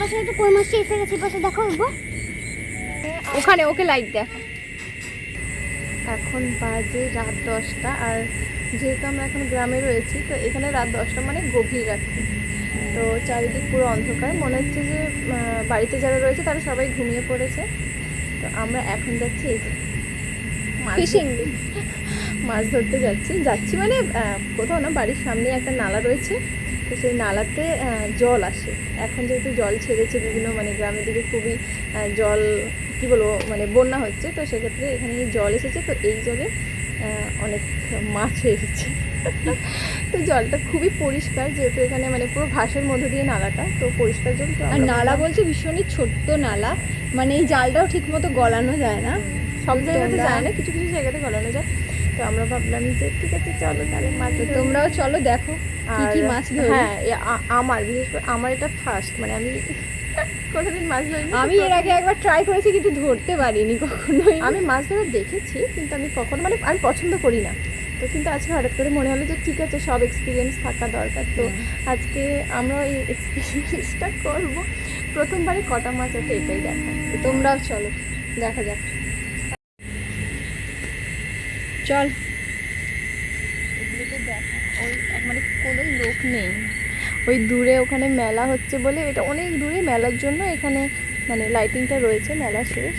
পাশে একটু কই মাছটা এসে গেছে, পাশে দেখো ওখানে ওকে লাইট দেখা। এখন বাজে রাত 10টা, আর যেহেতু আমরা এখন গ্রামে রয়েছি তো এখানে রাত 10টা মানে গভীর রাত্রি। তো চারিদিক পুরো অন্ধকার, মনে হচ্ছে যে বাড়িতে যারা রয়েছে তারা সবাই ঘুমিয়ে পড়েছে। তো আমরা এখন যাচ্ছি এই যে ফিশিং, মাছ ধরতে যাচ্ছি মানে কোথাও না, বাড়ির সামনে একটা নালা রয়েছে, তো সেই নালাতে জল আসে। এখন যেহেতু জল ছেড়েছে বিভিন্ন মানে গ্রামের দিকে খুবই জল কী বলবো মানে বন্যা হচ্ছে, তো সেক্ষেত্রে এখানে জল এসেছে, তো এই জলে অনেক মাছ হয়ে গেছে। তো জলটা খুবই পরিষ্কার, যেহেতু এখানে মানে পুরো ঘাসের মধ্য দিয়ে নালাটা, তো পরিষ্কার জল। তো আর নালা বলছে ভীষণই ছোট্ট নালা, মানে এই জালটাও ঠিক মতো গলানো যায় না, সব জায়গাতে যায় না, কিছু কিছু জায়গাতে গলানো যায়। তো আমরা ভাবলাম যে ঠিক আছে চলো তাহলে মাছ, তোমরাও চলো দেখো কি কি মাছ ধরি। হ্যাঁ আমার বিশেষ করে আমার এটা ফার্স্ট, মানে আমি কোনোদিন মাছ ধরিনি। আমি এর আগে একবার ট্রাই করেছি কিন্তু ধরতে পারিনি কখনোই। আমি মাছ ধরা দেখেছি কিন্তু আমি কখনো মানে আমি পছন্দ করি না। তো কিন্তু আজকে হঠাৎ করে মনে হলো যে ঠিক আছে সব এক্সপিরিয়েন্স থাকা দরকার, তো আজকে আমরা এই এক্সপিরিয়েন্সটা করব। প্রথমবারে কটা মাছ আছে এটাই দেখা। তোমরাও চলো দেখা যাক, চল। এগুলোকে দেখা ওই মানে কোনো লোক নেই, ওই দূরে ওখানে মেলা হচ্ছে বলে, এটা অনেক দূরে, মেলার জন্য এখানে মানে লাইটিংটা রয়েছে, মেলা শেষ,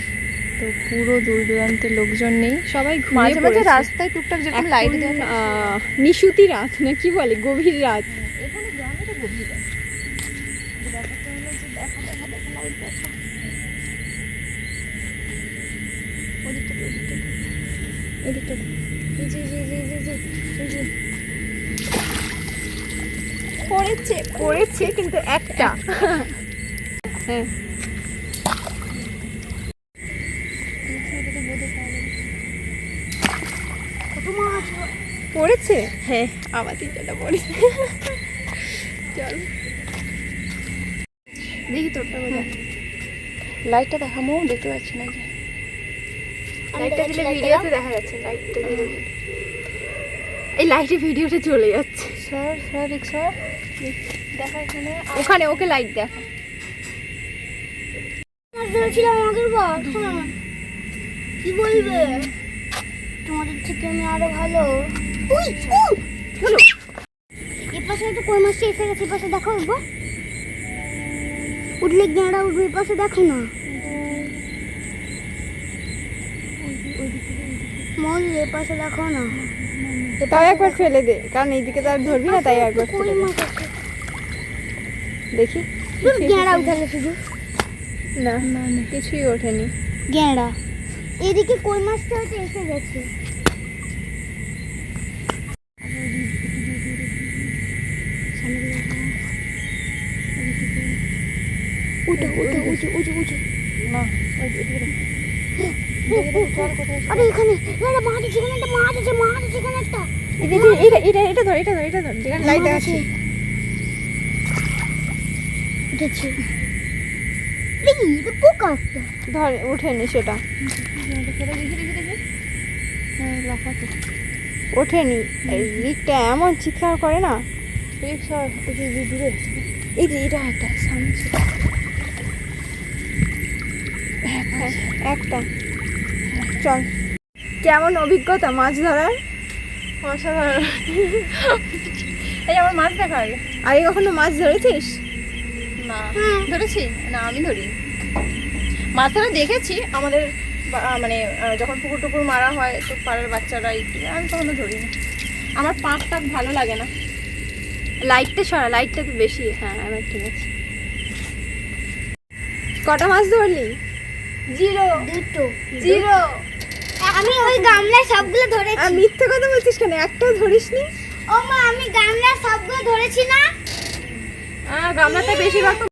তো পুরো দূর দূরান্তে লোকজন নেই, সবাই মাঝে ঘুমিয়ে মাঝে পড়েছে। রাস্তায় টুকটাক যেরকম লাইট দেওয়া নিশুতি রাত না কি বলে, গভীর রাত। এখানে গ্রামে তো গভীর রাত। ব্যাপারটা হলো যে দেখা লাইট দেখা, ওদিকটা এদিকটা এই যে পড়েছে কিন্তু একটা। হ্যাঁ পড়েছে, হ্যাঁ আবার তিনটা পড়েছে। চল দেখি তোরটা বোঝা, লাইটটা দেখামো, দেখতে পাচ্ছি না যে লাইটটা দিলে ভিডিওতে দেখা যাচ্ছে, লাইটটা দিলে এই লাইটে ভিডিওটা চলে যাচ্ছে। স্যার দেখা এখানে ওখানে ওকে লাইট দেখা। মাছ ধরেছিলাম আমাদের বল, কি বলবে তোমাদের থেকে আমি আরো ভালো। চলো এর পাশে একটু কই মাছটা এসে গেছে, পাশে দেখো উঠলে গেঁড়া উঠবে, এর পাশে দেখো না মল, এর পাশে দেখো না, তাও একবার ফেলে দে, কারণ এইদিকে তো আর ধরবি না, তাই একবার কই ফেলে দে। মাছ আছে, দেখি গেঁড়া উঠে গেছে শুধু, না কিছুই ওঠেনি। গেঁড়া এদিকে কই মাছটা হচ্ছে এসে গেছে। না আরে এখানে মাছ আছে, এখানে একটা মাছ আছে, এখানে একটা এটা ধর যেখানে লাইট দেখাচ্ছে। উঠেছে, দেখি এটা পোকা একটা, ধর ওঠেনি, সেটা ওঠেনি। এই দিকটা এমন চিৎকার করে না, দূরে এই যে এটা একটা সামনে একটা। চল, কেমন অভিজ্ঞতা মাছ ধরার? অসাধারণ। এই আমার মাছ দেখা আগে আগে কখনো মাছ ধরেছিস? না ধরেছি না, আমি ধরি মাছ ধরা দেখেছি আমাদের মানে যখন পুকুর টুকুর মারা হয় তো পাড়ার বাচ্চারা, আমি কখনো ধরি না, আমার পাঁক টাক ভালো লাগে না। লাইটটা সরা, লাইটটা তো বেশি। হ্যাঁ আমার ঠিক আছে। কটা মাছ ধরলি? দুটো। জিরো। আমি ওই গামলায় সবগুলো ধরেছি। আর মিথ্যে কথা বলছিস কেন, একটাও ধরিসনি? ও মা, আমি গামলায় সবগুলো ধরেছি না। গামলাতে বেশিরভাগ